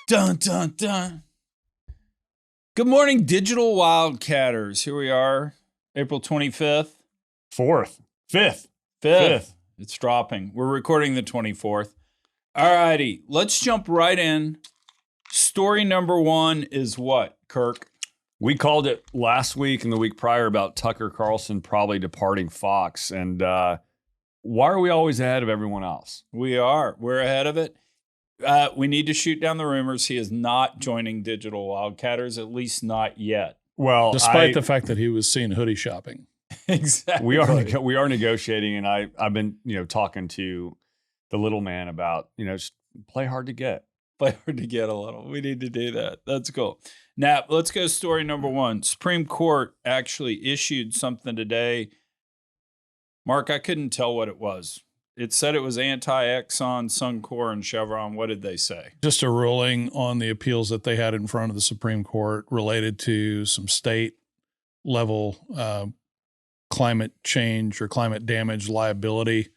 Dun, dun, dun. Good morning, digital wildcatters. Here we are, April 25th. 5th. It's dropping. We're recording the 24th. All righty, let's jump right in. Story number one is what, Kirk? We called it last week and the week prior about Tucker Carlson probably departing Fox. And why are we always ahead of everyone else? We are. We're ahead of it. We need to shoot down the rumors. He is not joining Digital Wildcatters, at least not yet. Well, despite the fact that he was seen hoodie shopping. Exactly. We are negotiating, and I've been talking to the little man about just play hard to get. Play hard to get a little. We need to do that. That's cool. Now let's go to story number one. Supreme Court actually issued something today. Mark, I couldn't tell what it was. It said it was anti-Exxon, Suncor, and Chevron. What did they say? Just a ruling on the appeals that they had in front of the Supreme Court related to some state-level climate change or climate damage liability.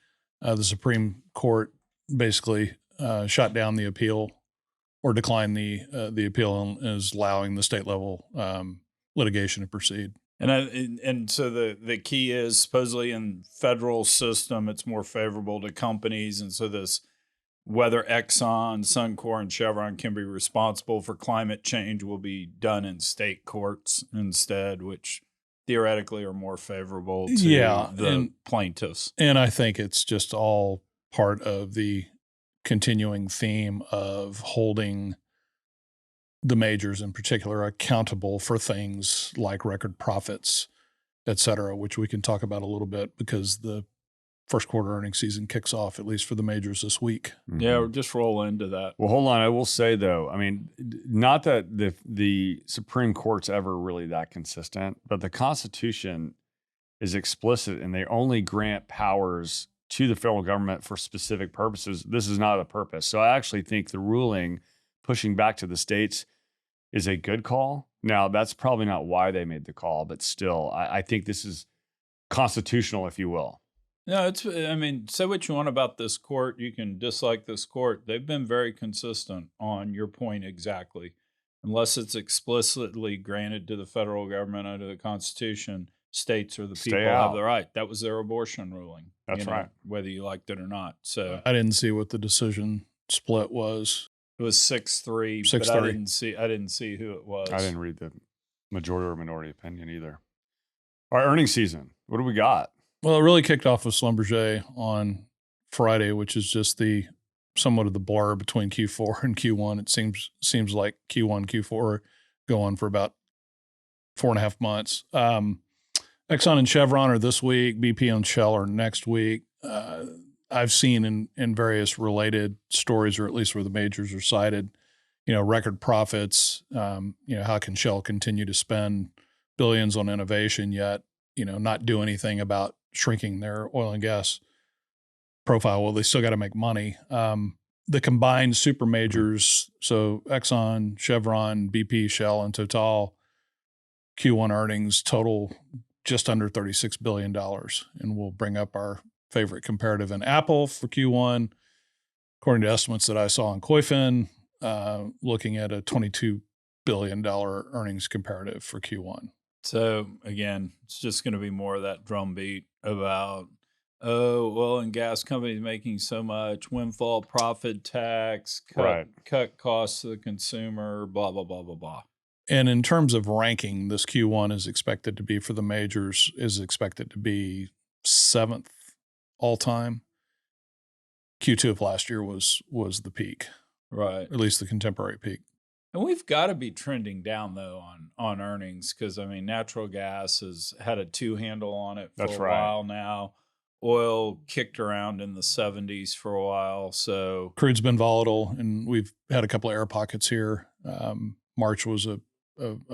The Supreme Court basically shot down the appeal or declined the appeal and is allowing the state-level litigation to proceed. And so the key is supposedly in federal system, it's more favorable to companies. And so whether Exxon, Suncor, and Chevron can be responsible for climate change will be done in state courts instead, which theoretically are more favorable to the plaintiffs. And I think it's just all part of the continuing theme of holding the majors in particular accountable for things like record profits, et cetera, which we can talk about a little bit because the first quarter earnings season kicks off, at least for the majors this week. Mm-hmm. Yeah, we'll just roll into that. Well, hold on. I will say, though, I mean, not that the Supreme Court's ever really that consistent, but the Constitution is explicit and they only grant powers to the federal government for specific purposes. This is not a purpose. So I actually think the ruling pushing back to the states is a good call. Now, that's probably not why they made the call, but still, I think this is constitutional, if you will. No, say what you want about this court. You can dislike this court. They've been very consistent on your point exactly. Unless it's explicitly granted to the federal government under the Constitution, states or the people have the right. That was their abortion ruling. That's right. Whether you liked it or not. So I didn't see what the decision split was. It was 6-3, but I didn't see who it was. I didn't read the majority or minority opinion either. Our earnings season, what do we got? Well, it really kicked off with Schlumberger on Friday, which is just somewhat of the blur between Q4 and Q1. It seems like Q1, Q4 go on for about 4.5 months. Exxon and Chevron are this week. BP and Shell are next week. I've seen in various related stories, or at least where the majors are cited, record profits. How can Shell continue to spend billions on innovation yet, not do anything about shrinking their oil and gas profile? Well, they still got to make money. The combined super majors, so Exxon, Chevron, BP, Shell, and Total, Q1 earnings total just under $36 billion. And we'll bring up our favorite comparative in Apple for Q1, according to estimates that I saw on Koyfin, looking at a $22 billion earnings comparative for Q1. So again, it's just going to be more of that drumbeat about, oil and gas companies making so much, windfall profit tax, cut costs to the consumer, blah, blah, blah, blah, blah. And in terms of ranking, this Q1 is expected to be for the majors, is expected to be 7th all time. Q2 of last year was the peak, right? At least the contemporary peak. And we've got to be trending down though on earnings because natural gas has had a 2 handle on it for a while now. Oil kicked around in the 70s for a while, so crude's been volatile, and we've had a couple of air pockets here. March was a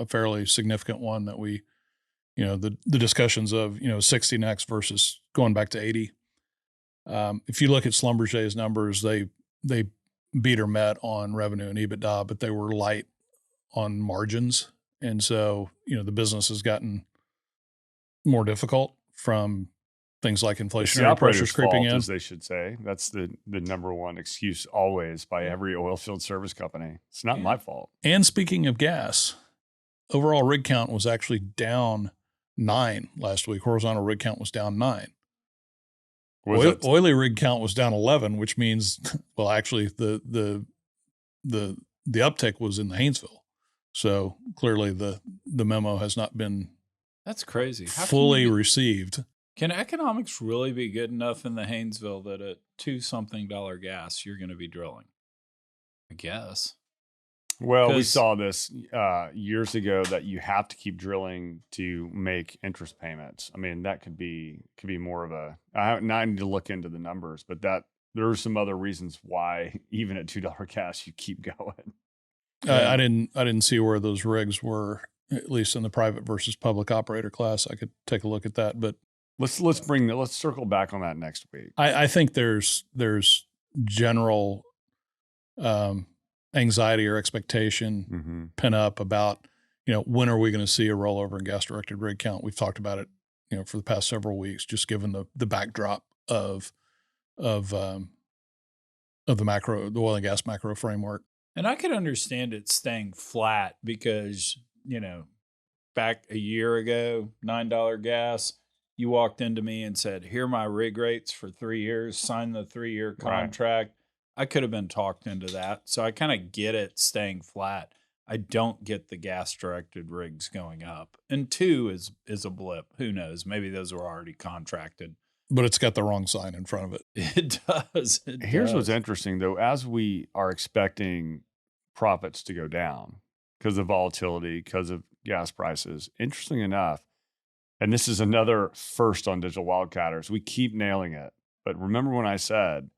fairly significant one that we, the discussions of 60 next versus going back to 80. If you look at Schlumberger's numbers, they beat or met on revenue and EBITDA, but they were light on margins. And so, the business has gotten more difficult from things like It's the inflationary pressures operator's creeping fault, in. as they should say. That's the number one excuse always by every oil field service company. It's not my fault. And speaking of gas, overall rig count was actually down 9 last week. Horizontal rig count was down 9. Oily rig count was down 11, which means, well, actually the uptick was in the Haynesville. So clearly the memo has not been That's crazy. fully received. Can economics really be good enough in the Haynesville that at $2-something gas you're going to be drilling? I guess. Well, we saw this years ago that you have to keep drilling to make interest payments. I mean, that could be more of a. I need to look into the numbers, but that there are some other reasons why even at $2 gas you keep going. I didn't see where those rigs were, at least in the private versus public operator class. I could take a look at that, but Let's circle back on that next week. I think there's general anxiety or expectation pin up about, when are we going to see a rollover in gas directed rig count? We've talked about it, for the past several weeks, just given the backdrop of the oil and gas macro framework. And I could understand it staying flat because, back a year ago, $9 gas, you walked into me and said, here are my rig rates for 3 years, sign the 3-year contract. Right. I could have been talked into that. So I kind of get it staying flat. I don't get the gas directed rigs going up. And 2 is a blip. Who knows? Maybe those were already contracted. But it's got the wrong sign in front of it. It does. Here's what's interesting, though. As we are expecting profits to go down because of volatility, because of gas prices, interesting enough, and this is another first on Digital Wildcatters, we keep nailing it. But remember when I said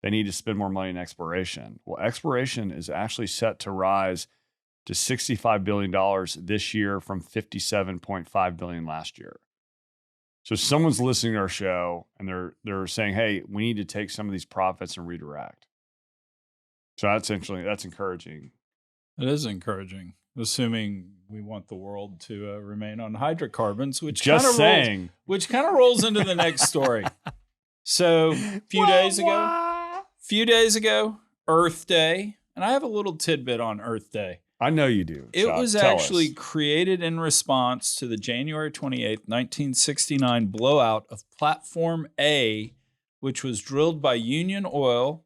they need to spend more money in exploration? Well, exploration is actually set to rise to $65 billion this year from $57.5 billion last year. So someone's listening to our show and they're saying, hey, we need to take some of these profits and redirect. So that's encouraging. It is encouraging, assuming we want the world to remain on hydrocarbons, which kind of rolls into the next story. So a few days ago, Earth Day, and I have a little tidbit on Earth Day. I know you do. It was actually created in response to the January 28th, 1969 blowout of Platform A, which was drilled by Union Oil,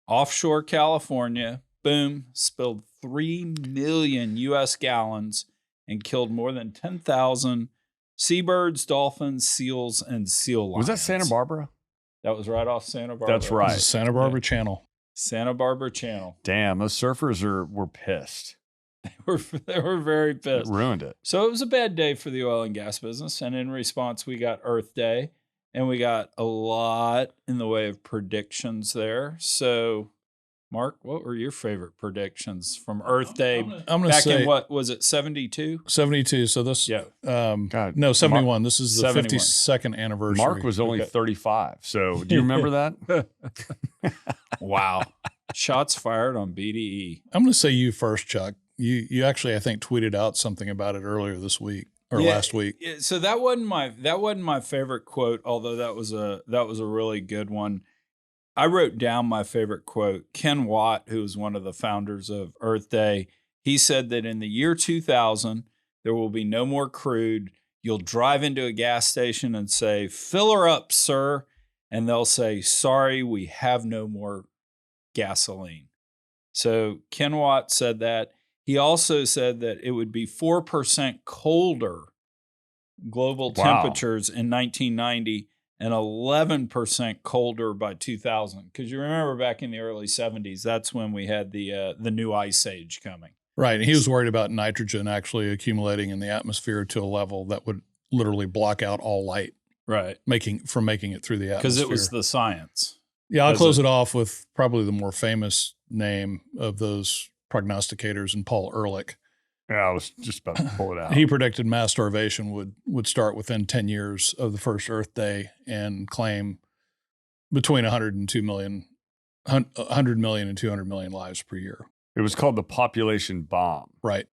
offshore California. Boom, spilled 3 million U.S. gallons and killed more than 10,000 seabirds, dolphins, seals, and seal lions. Was that Santa Barbara? That was right off Santa Barbara. That's right. Santa Barbara Channel. Santa Barbara Channel. Damn, those surfers were pissed. They were very pissed. It ruined it. So it was a bad day for the oil and gas business. And in response, we got Earth Day. And we got a lot in the way of predictions there. So, Mark, what were your favorite predictions from Earth Day? I'm gonna back say, in what was it, 72? 72. So this, yeah. No, 71. This is the 71. 52nd anniversary. Mark was only 35. So do you remember that? Wow. Shots fired on BDE. I'm going to say you first, Chuck. You actually, I think, tweeted out something about it earlier this week or last week. So that wasn't my favorite quote, although that was a really good one. I wrote down my favorite quote. Ken Watt, who was one of the founders of Earth Day, he said that in the year 2000, there will be no more crude. You'll drive into a gas station and say, "Fill her up, sir," and they'll say, "Sorry, we have no more gasoline." So Ken Watt said that. He also said that it would be 4% colder global temperatures in 1990 and 11% colder by 2000. Because you remember back in the early 70s, that's when we had the new ice age coming. Right. And he was worried about nitrogen actually accumulating in the atmosphere to a level that would literally block out all light. Right. Making it through the atmosphere. Because it was the science. Yeah, I'll close it off with probably the more famous name of those prognosticators and Paul Ehrlich. Yeah, I was just about to pull it out. He predicted mass starvation would start within 10 years of the first Earth Day and claim between 100 million and 200 million lives per year. It was called the population bomb. Right.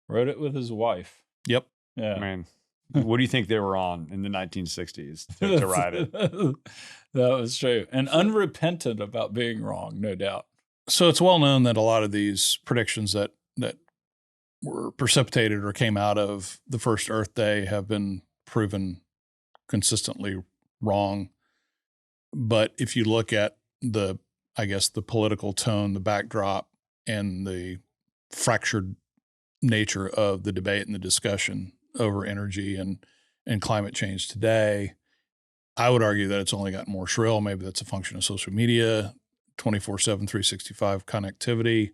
Wrote it with his wife. Yep. Yeah. I mean, What do you think they were on in the 1960s to ride it? That was true. And unrepentant about being wrong, no doubt. So it's well known that a lot of these predictions that were precipitated or came out of the first Earth Day have been proven consistently wrong. But if you look at the political tone, the backdrop, and the fractured nature of the debate and the discussion over energy and climate change today, I would argue that it's only gotten more shrill. Maybe that's a function of social media, 24/7, 365 connectivity.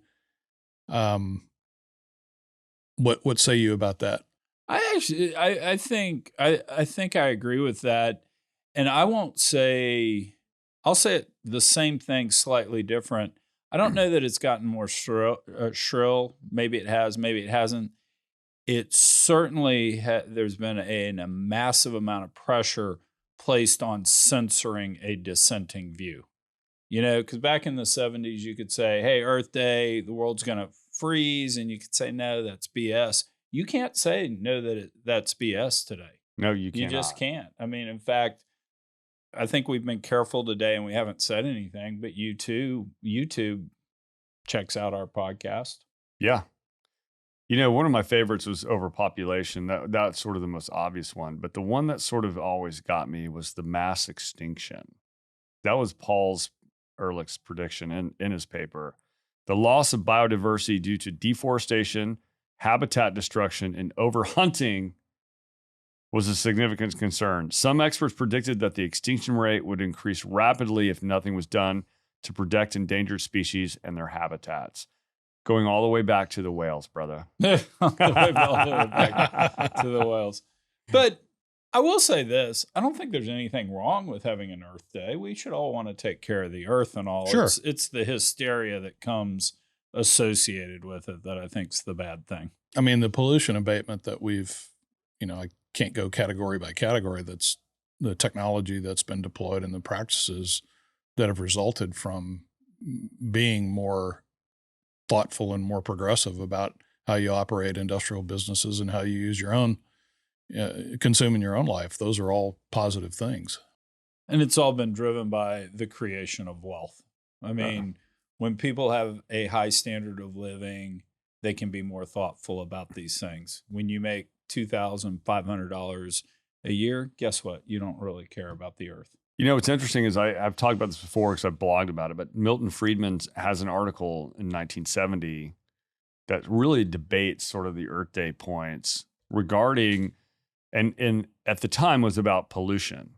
What say you about that? I think I agree with that. And I'll say it the same thing, slightly different. I don't know that it's gotten more shrill. Maybe it has, maybe it hasn't. It certainly there's been a massive amount of pressure placed on censoring a dissenting view. Because back in the 70s, you could say, hey, Earth Day, the world's going to freeze. And you could say, no, that's BS. You can't say, no, that's BS today. No, you can't. You just can't. I mean, in fact, I think we've been careful today and we haven't said anything, but YouTube checks out our podcast. Yeah. One of my favorites was overpopulation. That's sort of the most obvious one. But the one that sort of always got me was the mass extinction. That was Paul Ehrlich's prediction in his paper. The loss of biodiversity due to deforestation, habitat destruction, and overhunting was a significant concern. Some experts predicted that the extinction rate would increase rapidly if nothing was done to protect endangered species and their habitats. Going all the way back to the whales, brother. All the way back to the whales. But I will say this. I don't think there's anything wrong with having an Earth Day. We should all want to take care of the Earth and all. Sure. It's the hysteria that comes associated with it that I think is the bad thing. I mean, the pollution abatement that we've, I can't go category by category. That's the technology that's been deployed and the practices that have resulted from being more thoughtful and more progressive about how you operate industrial businesses and how you use your own, consume in your own life. Those are all positive things. And it's all been driven by the creation of wealth. I mean, when people have a high standard of living, they can be more thoughtful about these things. When you make $2,500 a year, guess what? You don't really care about the earth. What's interesting is I've talked about this before because I've blogged about it, but Milton Friedman has an article in 1970 that really debates sort of the Earth Day points regarding, and at the time was about pollution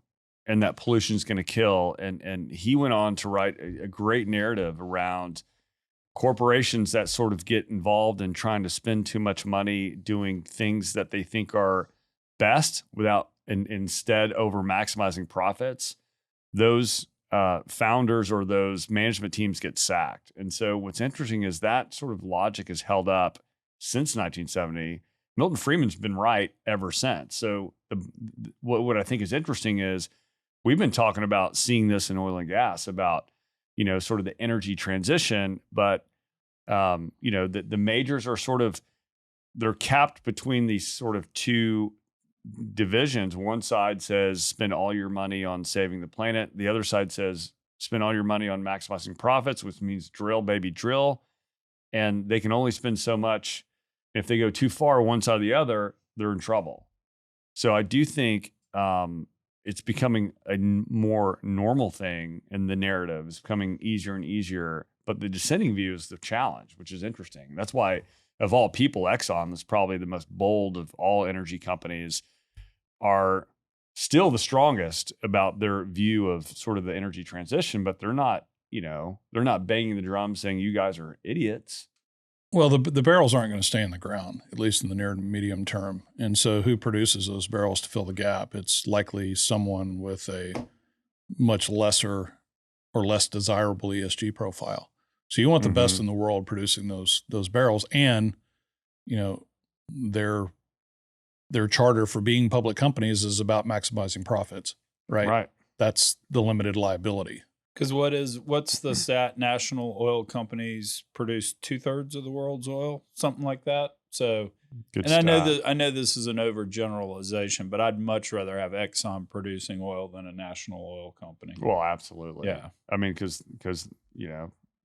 and that pollution is going to kill. And he went on to write a great narrative around corporations that sort of get involved in trying to spend too much money doing things that they think are best without and instead over maximizing profits. Those founders or those management teams get sacked. And so what's interesting is that sort of logic has held up since 1970. Milton Friedman's been right ever since. So what I think is interesting is we've been talking about seeing this in oil and gas about, sort of the energy transition, but, the majors are sort of, they're capped between these sort of two divisions. One side says spend all your money on saving the planet. The other side says spend all your money on maximizing profits, which means drill, baby, drill. And they can only spend so much. If they go too far one side or the other, they're in trouble. So I do think it's becoming a more normal thing in the narrative. It's becoming easier and easier. But the dissenting view is the challenge, which is interesting. That's why, of all people, Exxon is probably the most bold of all energy companies, are still the strongest about their view of sort of the energy transition, but they're not banging the drum saying you guys are idiots. Well, the barrels aren't going to stay in the ground, at least in the near to medium term. And so who produces those barrels to fill the gap? It's likely someone with a much lesser or less desirable ESG profile. So you want the best in the world producing those barrels, and their charter for being public companies is about maximizing profits, right? Right. That's the limited liability. Because what's the stat? National oil companies produce 2/3 of the world's oil, something like that. So, Good and I know stuff. that I know this is an overgeneralization, but I'd much rather have Exxon producing oil than a national oil company. Well, absolutely. Yeah. I mean, because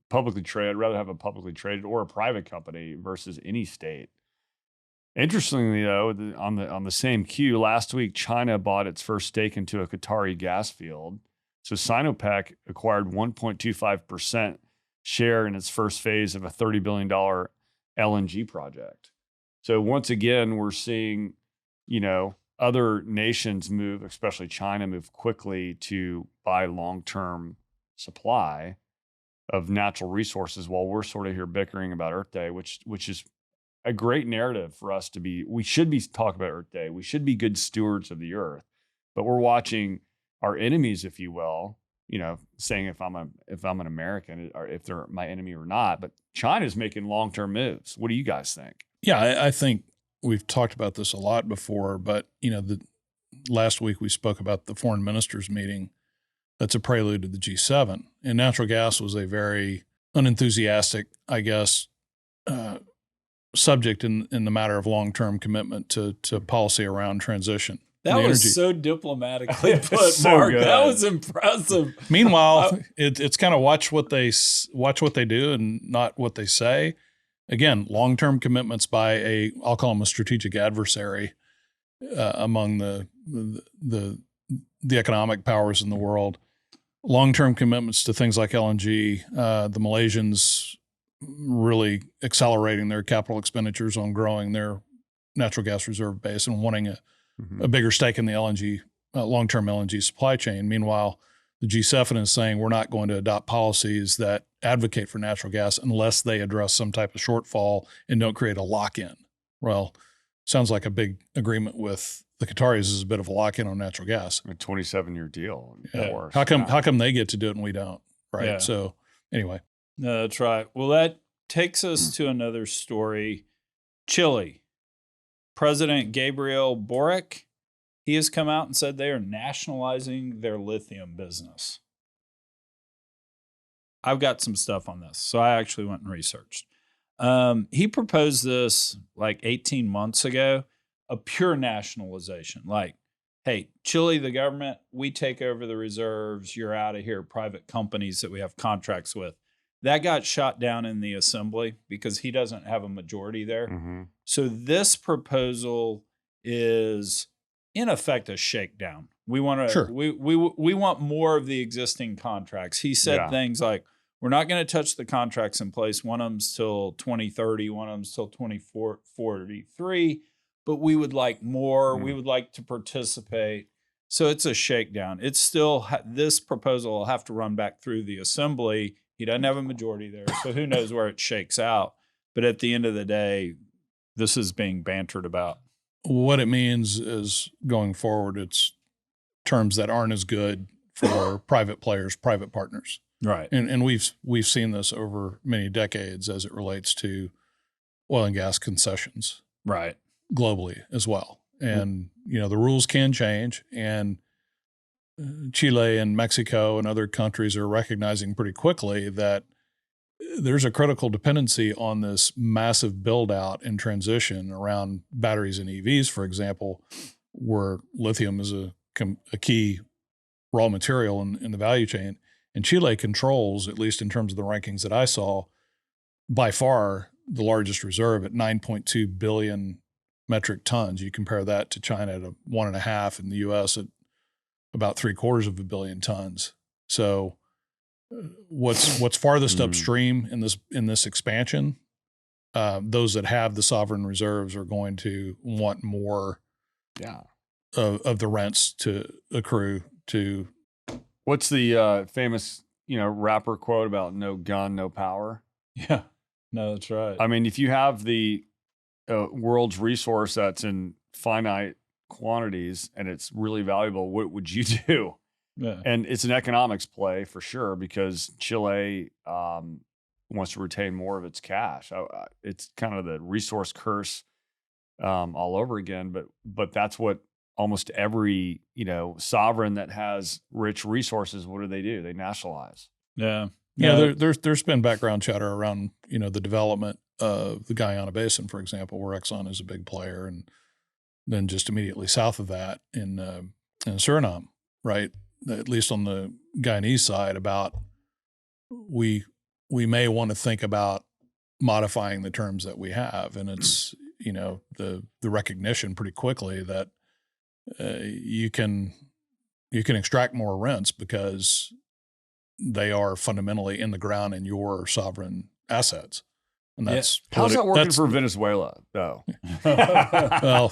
publicly traded, I'd rather have a publicly traded or a private company versus any state. Interestingly, though, on the same cue, last week China bought its first stake into a Qatari gas field. So Sinopec acquired 1.25% share in its first phase of a $30 billion LNG project. So once again, we're seeing, other nations move, especially China, move quickly to buy long-term supply of natural resources while we're sort of here bickering about Earth Day, which is a great narrative for us to be. We should be talking about Earth Day. We should be good stewards of the earth, but we're watching our enemies, if you will, saying if I'm an American or if they're my enemy or not. But China's making long-term moves. What do you guys think? Yeah, I think we've talked about this a lot before, but last week we spoke about the foreign ministers meeting. That's a prelude to the G7, and natural gas was a very unenthusiastic, I guess, subject in the matter of long-term commitment to policy around transition. That was energy. So diplomatically put, So Mark. good. That was impressive. Meanwhile, it's kind of watch what they do and not what they say. Again, long-term commitments by I'll call them a strategic adversary among the economic powers in the world. Long-term commitments to things like LNG. The Malaysians really accelerating their capital expenditures on growing their natural gas reserve base and wanting a bigger stake in the LNG, long-term LNG supply chain. Meanwhile, the G7 is saying we're not going to adopt policies that advocate for natural gas unless they address some type of shortfall and don't create a lock-in. Well, sounds like a big agreement with the Qataris is a bit of a lock-in on natural gas. A 27-year deal. Yeah. How come they get to do it and we don't? Right. Yeah. So anyway. No, that's right. Well, that takes us to another story. Chile. President Gabriel Boric, he has come out and said they are nationalizing their lithium business. I've got some stuff on this, so I actually went and researched. He proposed this like 18 months ago, a pure nationalization. Like, hey, Chile, the government, we take over the reserves. You're out of here, private companies that we have contracts with. That got shot down in the assembly because he doesn't have a majority there. Mm-hmm. So this proposal is, in effect, a shakedown. We want to. Sure. We want more of the existing contracts. He said things like, "We're not going to touch the contracts in place. One of them's till 2030. One of them's till 2043. But we would like more. We would like to participate." So it's a shakedown. It's still this proposal will have to run back through the assembly. He doesn't have a majority there, so who knows where it shakes out. But at the end of the day, this is being bantered about. What it means is going forward, it's terms that aren't as good for private players, private partners. Right. And we've seen this over many decades as it relates to oil and gas concessions. Right. Globally as well. And, the rules can change, and Chile and Mexico and other countries are recognizing pretty quickly that there's a critical dependency on this massive build out and transition around batteries and EVs, for example, where lithium is a key raw material in the value chain. And Chile controls, at least in terms of the rankings that I saw, by far the largest reserve at 9.2 billion metric tons. You compare that to China at 1.5, and the U.S. at about 750 million tons. So what's farthest upstream in this expansion, those that have the sovereign reserves are going to want more of the rents to accrue to. What's the famous rapper quote about no gun, no power? Yeah, no, that's right. I mean, if you have the world's resource that's in finite quantities and it's really valuable, what would you do? Yeah. And it's an economics play for sure, because Chile wants to retain more of its cash. It's kind of the resource curse all over again, but that's what almost every sovereign that has rich resources, what do? They nationalize. Yeah. There's been background chatter around, the development of the Guyana Basin, for example, where Exxon is a big player, and then just immediately south of that in Suriname, right? At least on the Guyanese side, about we may want to think about modifying the terms that we have, and it's the recognition pretty quickly that you can extract more rents because they are fundamentally in the ground in your sovereign assets. And that's how's that working for Venezuela, though? Well,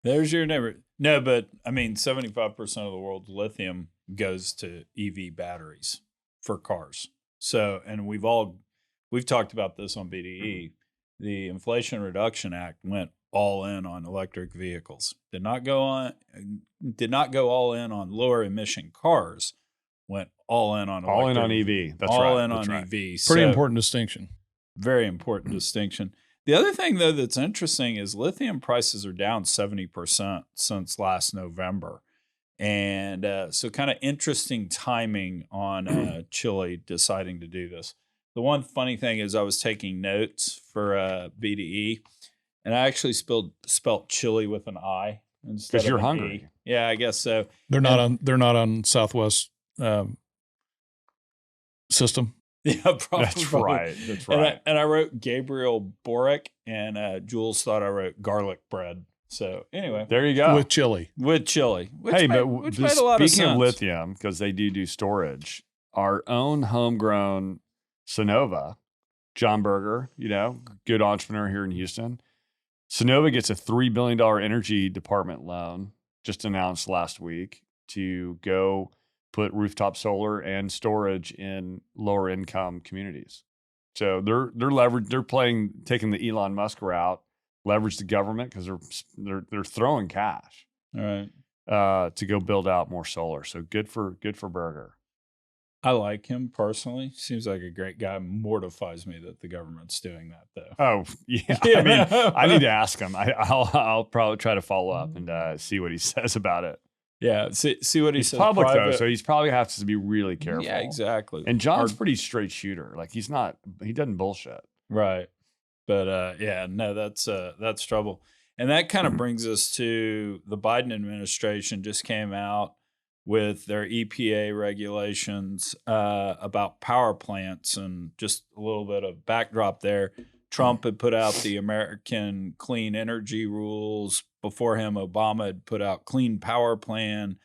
there's your neighbor. No, but I mean, 75% of the world's lithium goes to EV batteries for cars. So, and we've talked about this on BDE. The Inflation Reduction Act went all in on electric vehicles. Did not go all in on lower emission cars. Went all in on all in on EV. That's all right. in That's on right. EV. Pretty important distinction. Very important distinction. The other thing, though, that's interesting is lithium prices are down 70% since last November. And so kind of interesting timing on Chile deciding to do this. The one funny thing is I was taking notes for BDE, and I actually spelt Chile with an I instead of because you're an hungry. E. Yeah, I guess so. They're not on Southwest system. Yeah, probably. That's right. That's right. And I wrote Gabriel Boric, and Jules thought I wrote garlic bread. So anyway, there you go. With chili. Which hey, made a lot of sense. Speaking of lithium, because they do storage, our own homegrown Sonova, John Berger, good entrepreneur here in Houston. Sonova gets a $3 billion energy department loan just announced last week to go put rooftop solar and storage in lower income communities. So they're taking the Elon Musk route, leverage the government because they're throwing cash, all right, to go build out more solar. So good for Berger. I like him personally. Seems like a great guy. Mortifies me that the government's doing that, though. Oh yeah, I mean, I need to ask him. I'll probably try to follow up and see what he says about it. Yeah, see what he says. Public private. though, so he's probably has to be really careful. Yeah, exactly. And John's pretty straight shooter. Like he doesn't bullshit. Right. But that's trouble. And that kind of brings us to the Biden administration just came out with their EPA regulations about power plants, and just a little bit of backdrop there. Trump had put out the American Clean Energy Rules. Before him, Obama had put out Clean Power Plan.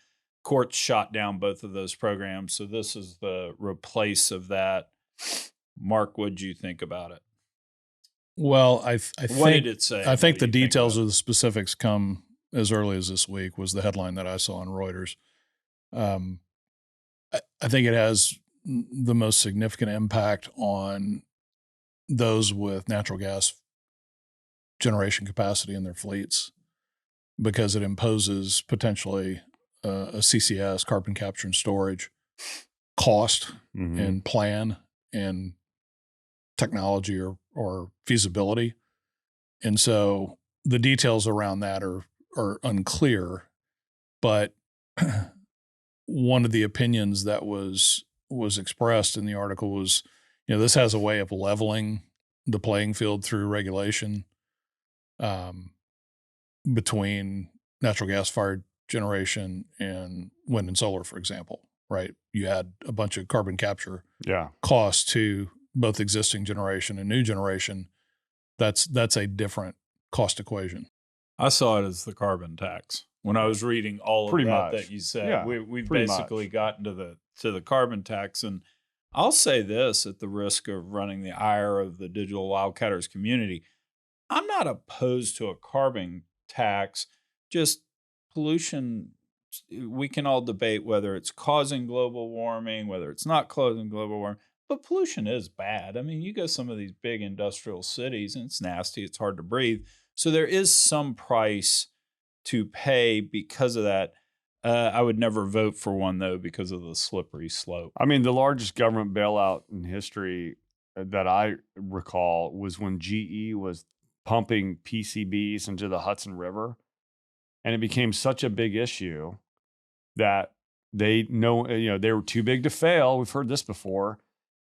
Courts shot down both of those programs. So this is the replace of that. Mark, what did you think about it? Well, I think what did it say? I think the details of the specifics come as early as this week, was the headline that I saw on Reuters. I think it has the most significant impact on those with natural gas generation capacity in their fleets, because it imposes potentially a CCS, carbon capture and storage, cost and plan and technology or feasibility. And so the details around that are unclear, but one of the opinions that was expressed in the article was, this has a way of leveling the playing field through regulation between natural gas fired generation and wind and solar, for example, right? You add a bunch of carbon capture costs to both existing generation and new generation. That's a different cost equation. I saw it as the carbon tax when I was reading all of that you said. Yeah, we've basically gotten to the carbon tax. And I'll say this, at the risk of running the ire of the digital wildcatters community, I'm not opposed to a carbon tax. Just pollution, we can all debate whether it's causing global warming, whether it's not causing global warming, but pollution is bad. I mean, you go some of these big industrial cities and it's nasty, it's hard to breathe. So there is some price to pay because of that. I would never vote for one, though, because of the slippery slope. I mean, the largest government bailout in history that I recall was when GE was pumping PCBs into the Hudson River. And it became such a big issue that they know, they were too big to fail. We've heard this before.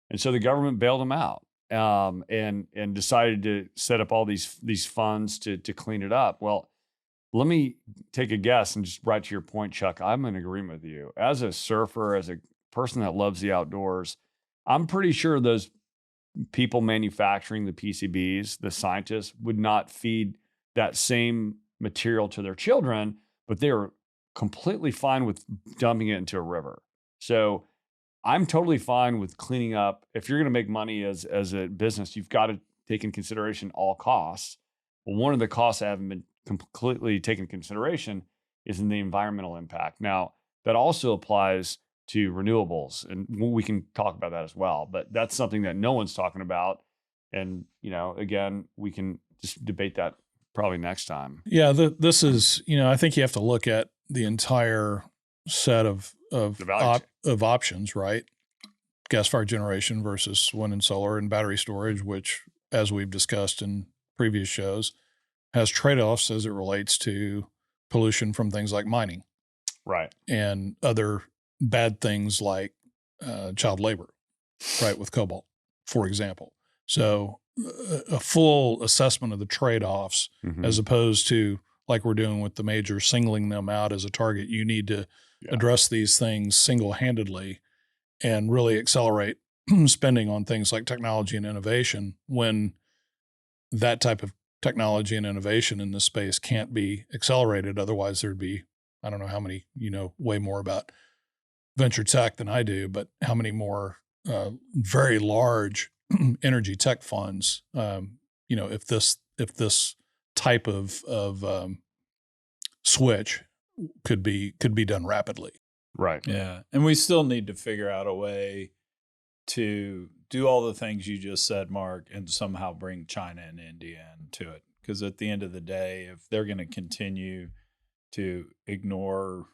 And so the government bailed them out, and decided to set up all these funds to clean it up. Well, let me take a guess, and just right to your point, Chuck, I'm in agreement with you. As a surfer, as a person that loves the outdoors, I'm pretty sure those people manufacturing the PCBs, the scientists, would not feed that same material to their children, but they're completely fine with dumping it into a river. So I'm totally fine with cleaning up. If you're going to make money as a business, you've got to take in consideration all costs. Well, one of the costs that haven't been completely taken into consideration is in the environmental impact. Now, that also applies to renewables, and we can talk about that as well, but that's something that no one's talking about. And, again, we can just debate that probably next time. Yeah, this is, I think you have to look at the entire set of options, right? Gas-fired generation versus wind and solar and battery storage, which, as we've discussed in previous shows, has trade-offs as it relates to pollution from things like mining. Right. And other bad things like child labor, right, with cobalt, for example. So a full assessment of the trade-offs, as opposed to like we're doing with the majors, singling them out as a target. You need to address these things single-handedly and really accelerate spending on things like technology and innovation when that type of technology and innovation in this space can't be accelerated. Otherwise, there'd be, I don't know how many, way more about venture tech than I do, but how many more very large energy tech funds, if this type of switch could be done rapidly. Right. Yeah. And we still need to figure out a way to do all the things you just said, Mark, and somehow bring China and India into it. Because at the end of the day, if they're going to continue to ignore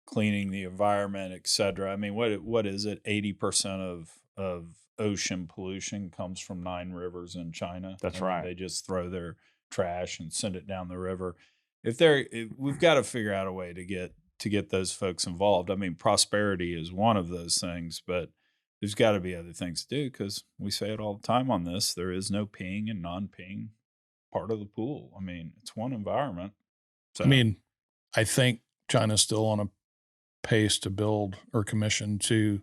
cleaning the environment, et cetera, I mean, what is it? 80% of ocean pollution comes from 9 rivers in China. That's right. They just throw their trash and send it down the river. We've got to figure out a way to get those folks involved. I mean, prosperity is one of those things, but there's got to be other things to do, because we say it all the time on this. There is no peeing and non-peeing part of the pool. I mean, it's one environment. So, I mean, I think China's still on a pace to build or commission 2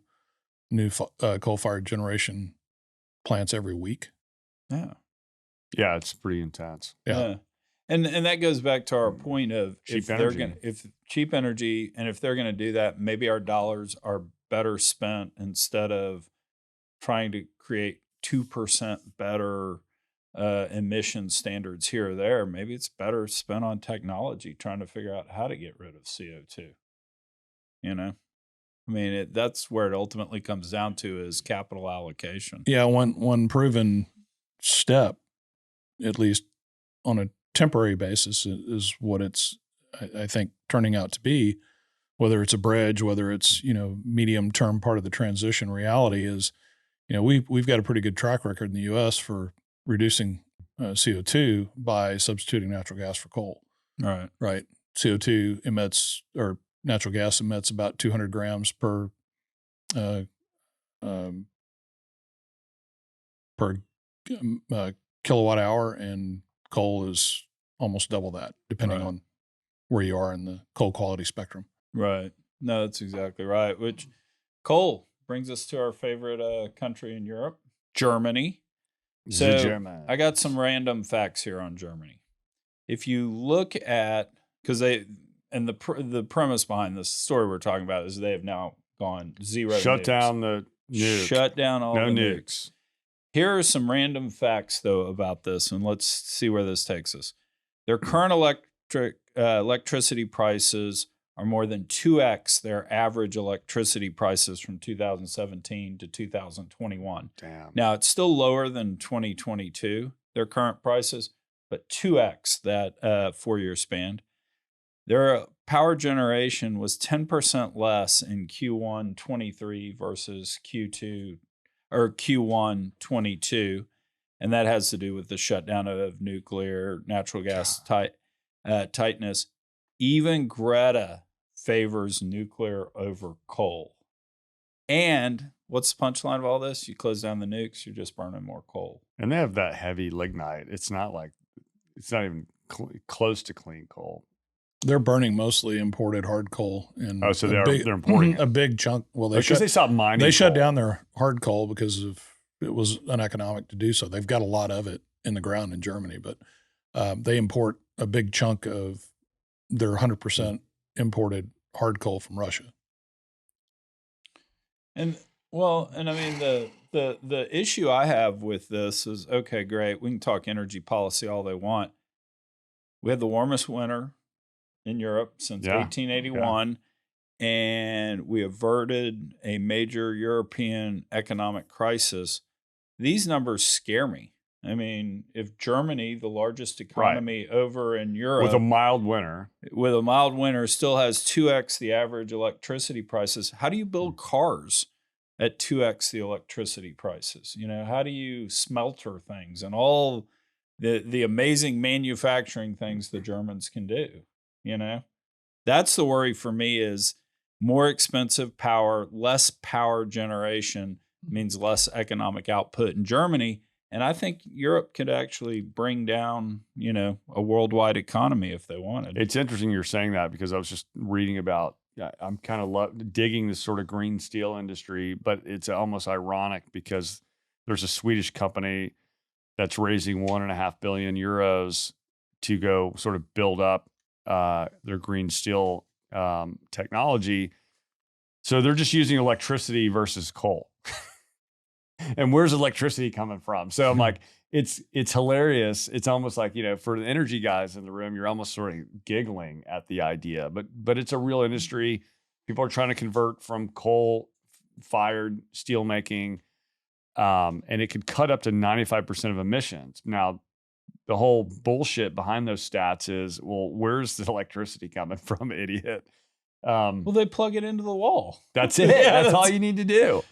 new coal-fired generation plants every week. Yeah. Yeah, it's pretty intense. Yeah. And that goes back to our point of cheap cheap energy, and if they're going to do that, maybe our dollars are better spent instead of trying to create 2% better emission standards here or there. Maybe it's better spent on technology, trying to figure out how to get rid of CO2. I mean, that's where it ultimately comes down to, is capital allocation. Yeah, one proven step, at least on a temporary basis, is what it's, I think, turning out to be. Whether it's a bridge, whether it's, medium term part of the transition reality is, we've got a pretty good track record in the U.S. for reducing CO2 by substituting natural gas for coal. Right. CO2 emits, or natural gas emits, about 200 grams per kilowatt hour, and coal is almost double that, depending on where you are in the coal quality spectrum. Right. No, that's exactly right. Which coal brings us to our favorite country in Europe, Germany. So German. I got some random facts here on Germany. If you look at, because the premise behind this story we're talking about is they have now gone zero. Shut down the nukes. Shut down all no the nukes. nukes. Here are some random facts, though, about this, and let's see where this takes us. Their current electricity prices are more than 2x their average electricity prices from 2017 to 2021. Damn. Now, it's still lower than 2022, their current prices, but 2x that 4-year span. Their power generation was 10% less in Q1 23 versus Q1 22, and that has to do with the shutdown of nuclear, natural gas tightness. Even Greta favors nuclear over coal. And what's the punchline of all this? You close down the nukes, you're just burning more coal. And they have that heavy lignite. It's not even close to clean coal. They're burning mostly imported hard coal. And so they're importing a big chunk. Well, they stopped mining. They shut down their hard coal because it was uneconomic to do so. They've got a lot of it in the ground in Germany, but they import a big chunk of their 100% imported hard coal from Russia. And I mean, the issue I have with this is, okay, great. We can talk energy policy all they want. We had the warmest winter in Europe since 1881, and we averted a major European economic crisis. These numbers scare me. I mean, if Germany, the largest economy over in Europe, with a mild winter, still has 2x the average electricity prices, how do you build cars at 2x the electricity prices? You know, how do you smelter things and all the amazing manufacturing things the Germans can do? You know, that's the worry for me, is more expensive power, less power generation means less economic output in Germany. And I think Europe could actually bring down, you know, a worldwide economy if they wanted. It's interesting you're saying that, because I was just reading about, I'm kind of digging this sort of green steel industry, but it's almost ironic because there's a Swedish company that's raising 1.5 billion euros to go sort of build up their green steel technology. So they're just using electricity versus coal. And where's electricity coming from? So I'm like, it's hilarious. It's almost like, you know, for the energy guys in the room, you're almost sort of giggling at the idea, but it's a real industry. People are trying to convert from coal-fired steel making, and it could cut up to 95% of emissions. Now, the whole bullshit behind those stats is, well, where's the electricity coming from, idiot? Well, they plug it into the wall. That's it. That's all you need to do.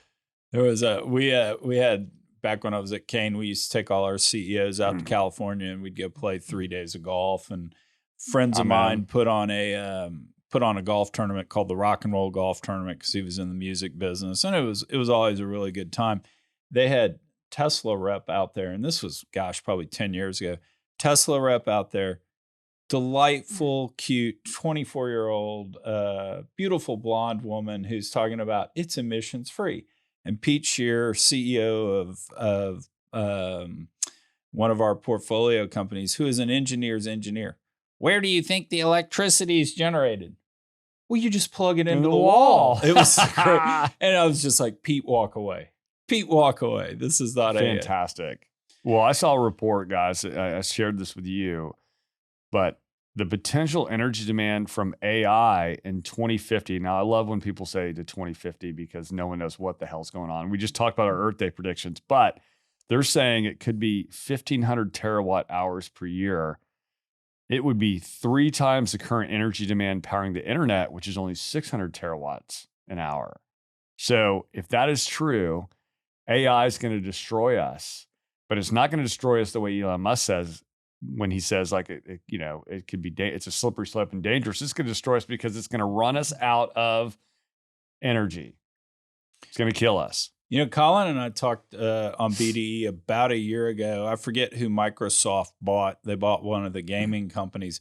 There was we had, back when I was at Kane, we used to take all our CEOs out to California, and we'd go play 3 days of golf. And friends of mine put on a golf tournament called the Rock and Roll Golf Tournament, because he was in the music business, and it was always a really good time. They had Tesla rep out there, and this was, probably 10 years ago. Tesla rep out there, delightful, cute, 24-year-old, beautiful blonde woman who's talking about it's emissions free. And Pete Shear, CEO of one of our portfolio companies, who is an engineer's engineer. Where do you think the electricity is generated? Well, you just plug it into the wall. It was great. And I was just like, Pete, walk away. Pete, walk away. This is not fantastic. Well, I saw a report, guys. I shared this with you, but the potential energy demand from AI in 2050. Now, I love when people say to 2050 because no one knows what the hell's going on. We just talked about our Earth Day predictions, but they're saying it could be 1,500 terawatt hours per year. It would be 3 times the current energy demand powering the internet, which is only 600 terawatts an hour. So if that is true, AI is going to destroy us, but it's not going to destroy us the way Elon Musk says, when he says, like, it could be, it's a slippery slope and dangerous. It's going to destroy us because it's going to run us out of energy. It's going to kill us. You know, Colin and I talked on BDE about a year ago. I forget who Microsoft bought. They bought one of the gaming companies,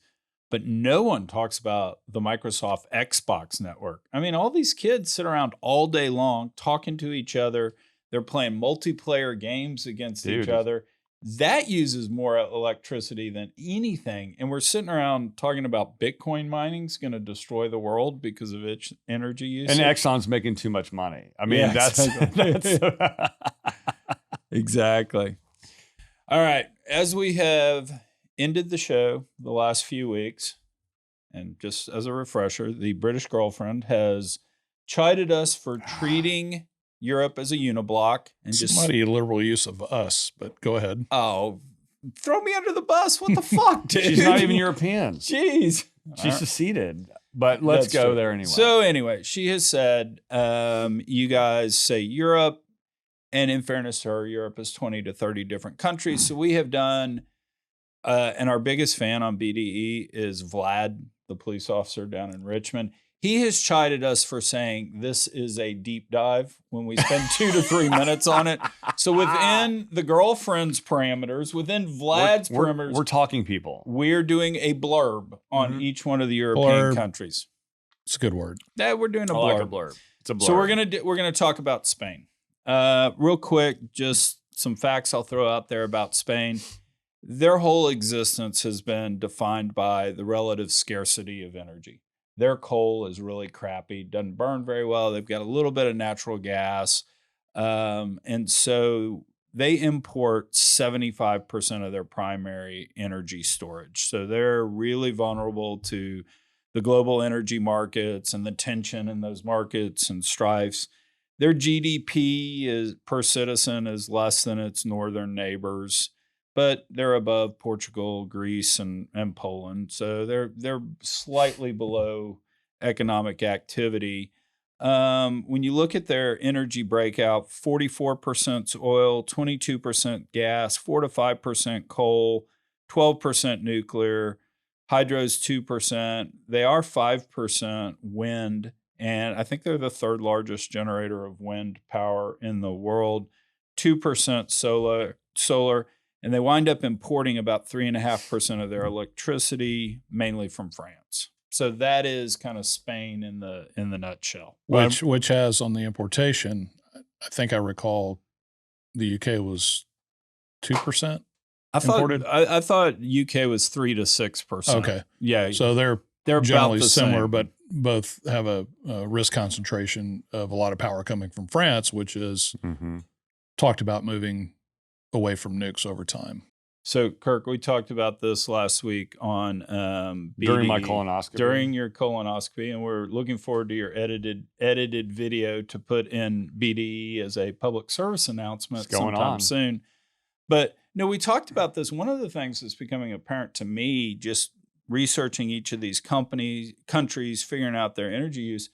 but no one talks about the Microsoft Xbox network. I mean, all these kids sit around all day long talking to each other. They're playing multiplayer games against each other. That uses more electricity than anything. And we're sitting around talking about Bitcoin mining is going to destroy the world because of its energy use. And Exxon's making too much money. I mean, that's exactly. All right. As we have ended the show the last few weeks, and just as a refresher, the British girlfriend has chided us for treating Europe as a uniblock, and just mighty liberal use of us, but go ahead. Oh, throw me under the bus. What the fuck, dude? She's not even European. Jeez. She's seceded, but let's go there anyway. So anyway, she has said, you guys say Europe, and in fairness to her, Europe is 20 to 30 different countries. So we have done, and our biggest fan on BDE is Vlad, the police officer down in Richmond. He has chided us for saying this is a deep dive when we spend 2 to 3 minutes on it. So within the girlfriend's parameters, within Vlad's parameters, we're talking people. We're doing a blurb on each one of the European countries. It's a good word. Yeah, we're doing a blurb. I like a blurb. It's a blurb. So we're gonna talk about Spain. Real quick, just some facts I'll throw out there about Spain. Their whole existence has been defined by the relative scarcity of energy. Their coal is really crappy, doesn't burn very well. They've got a little bit of natural gas. And so they import 75% of their primary energy storage. So they're really vulnerable to the global energy markets and the tension in those markets and strifes. Their GDP is per citizen is less than its northern neighbors, but they're above Portugal, Greece, and Poland. So they're slightly below economic activity. When you look at their energy breakout, 44% oil, 22% gas, 4 to 5% coal, 12% nuclear, hydro's 2%. They are 5% wind, and I think they're the third largest generator of wind power in the world, 2% solar. And they wind up importing about 3.5% of their electricity, mainly from France. So that is kind of Spain in the nutshell. Which has on the importation, I think I recall the UK was 2%. I thought UK was 3 to 6%. Okay, yeah. So they're about generally the similar, same. but both have a risk concentration of a lot of power coming from France, which is talked about moving away from nukes over time. So, Kirk, we talked about this last week on BDE, during my colonoscopy. During your colonoscopy, and we're looking forward to your edited video to put in BDE as a public service announcement sometime soon. But no, we talked about this. One of the things that's becoming apparent to me, just researching each of these countries, figuring out their energy use,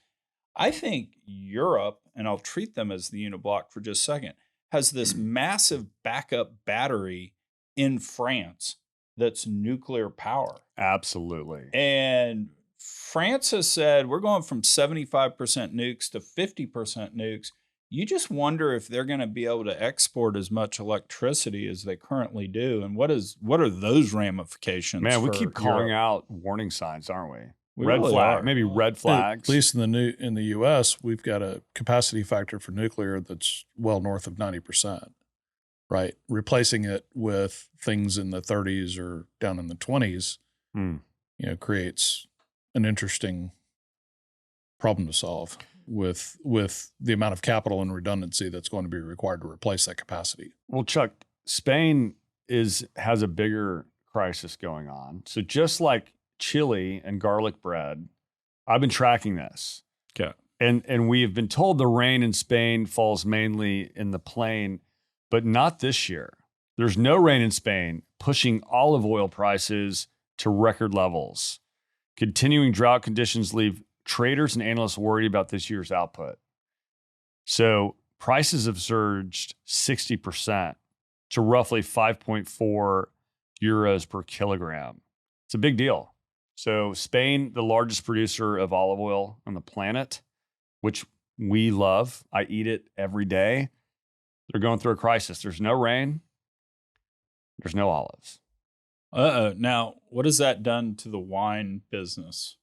I think Europe, and I'll treat them as the uniblock for just a second, has this massive backup battery in France that's nuclear power. Absolutely. And France has said, we're going from 75% nukes to 50% nukes. You just wonder if they're going to be able to export as much electricity as they currently do. And what are those ramifications? Man, we keep calling out warning signs, aren't we? Red really flag, maybe red flags. At least in the U.S., we've got a capacity factor for nuclear that's well north of 90%. Right, replacing it with things in the 30s or down in the 20s, creates an interesting problem to solve with the amount of capital and redundancy that's going to be required to replace that capacity. Well, Chuck, Spain has a bigger crisis going on. So just like Chile and garlic bread, I've been tracking this. Okay, and we have been told the rain in Spain falls mainly in the plain. But not this year. There's no rain in Spain, pushing olive oil prices to record levels. Continuing drought conditions leave traders and analysts worried about this year's output. So prices have surged 60% to roughly 5.4 euros per kilogram. It's a big deal. So Spain, the largest producer of olive oil on the planet, which we love. I eat it every day. They're going through a crisis. There's no rain. There's no olives. Now, what has that done to the wine business?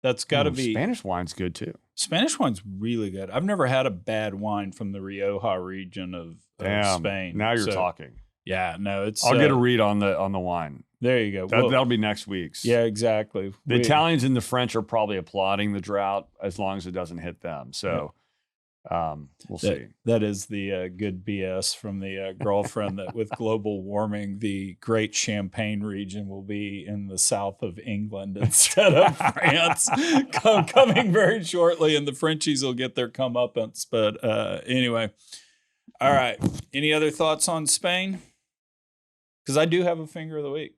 That's got to be... Spanish wine's good too. Spanish wine's really good. I've never had a bad wine from the Rioja region of Spain. Now you're talking. Yeah, no, it's... I'll get a read on the wine. There you go. That'll be next week's. Yeah, exactly. The Italians and the French are probably applauding the drought as long as it doesn't hit them. So... we'll see. That is the good BS from the girlfriend that with global warming, the great Champagne region will be in the south of England instead of France coming very shortly, and the Frenchies will get their comeuppance. But anyway, all right. Any other thoughts on Spain? Because I do have a finger of the week.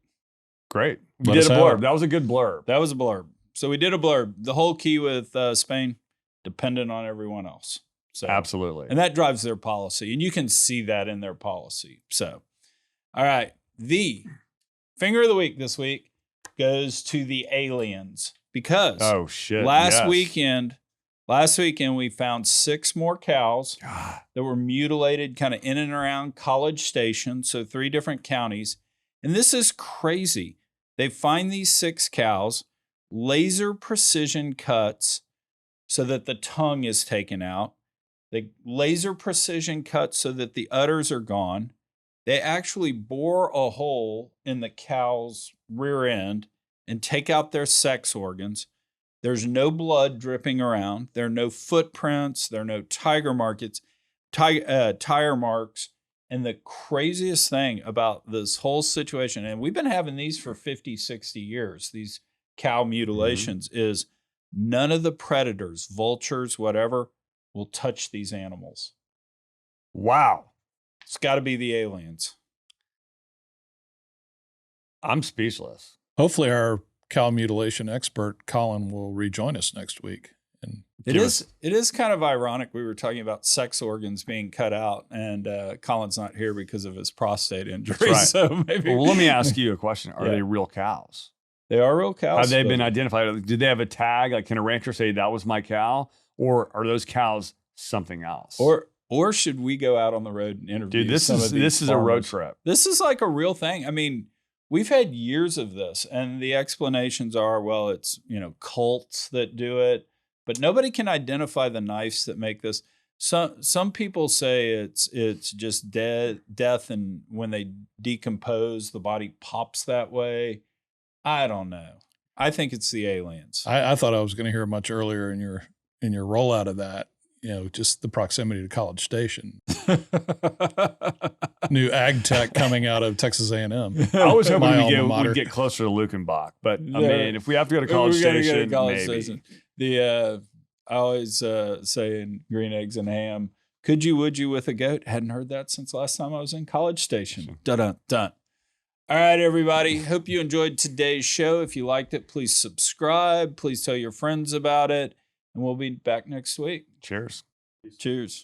Great. We did a blurb. That was a good blurb. That was a blurb. So we did a blurb. The whole key with Spain, dependent on everyone else. So, absolutely. And that drives their policy. And you can see that in their policy. So, all right. The finger of the week this week goes to the aliens. because Oh shit! last yes. weekend we found 6 more cows God. that were mutilated kind of in and around College Station, so 3 different counties. And this is crazy. They find these 6 cows, laser precision cuts so that the tongue is taken out. They laser precision cuts so that the udders are gone. They actually bore a hole in the cow's rear end and take out their sex organs. There's no blood dripping around. There are no footprints. There are no tire marks. And the craziest thing about this whole situation, and we've been having these for 50, 60 years, these cow mutilations, is none of the predators, vultures, whatever, will touch these animals. Wow. It's got to be the aliens. I'm speechless. Hopefully, our cow mutilation expert Colin will rejoin us next week. And It is kind of ironic. We were talking about sex organs being cut out, and Colin's not here because of his prostate injury. Right. So maybe. Well, let me ask you a question. Are Yeah. they real cows? They are real cows. Have they been but- identified? Did they have a tag? Like, can a rancher say that was my cow? Or are those cows something else? Or should we go out on the road and interview? dude, this some is of these this is a road farmers? trip. This is like a real thing. I mean, we've had years of this, and the explanations are, well, it's cults that do it, but nobody can identify the knives that make this. Some people say it's just death, and when they decompose, the body pops that way. I don't know. I think it's the aliens. I thought I was going to hear much earlier in your rollout of that. Just the proximity to College Station. New ag tech coming out of Texas A&M. I was hoping My we'd alma mater. get closer to Lukenbach, but I Yeah. mean, if we have to go to College We gotta go to Station, College maybe. Station. I always say in Green Eggs and Ham, could you, would you with a goat? Hadn't heard that since last time I was in College Station. Dun dun. All right, everybody. Hope you enjoyed today's show. If you liked it, please subscribe. Please tell your friends about it. And we'll be back next week. Cheers. Cheers.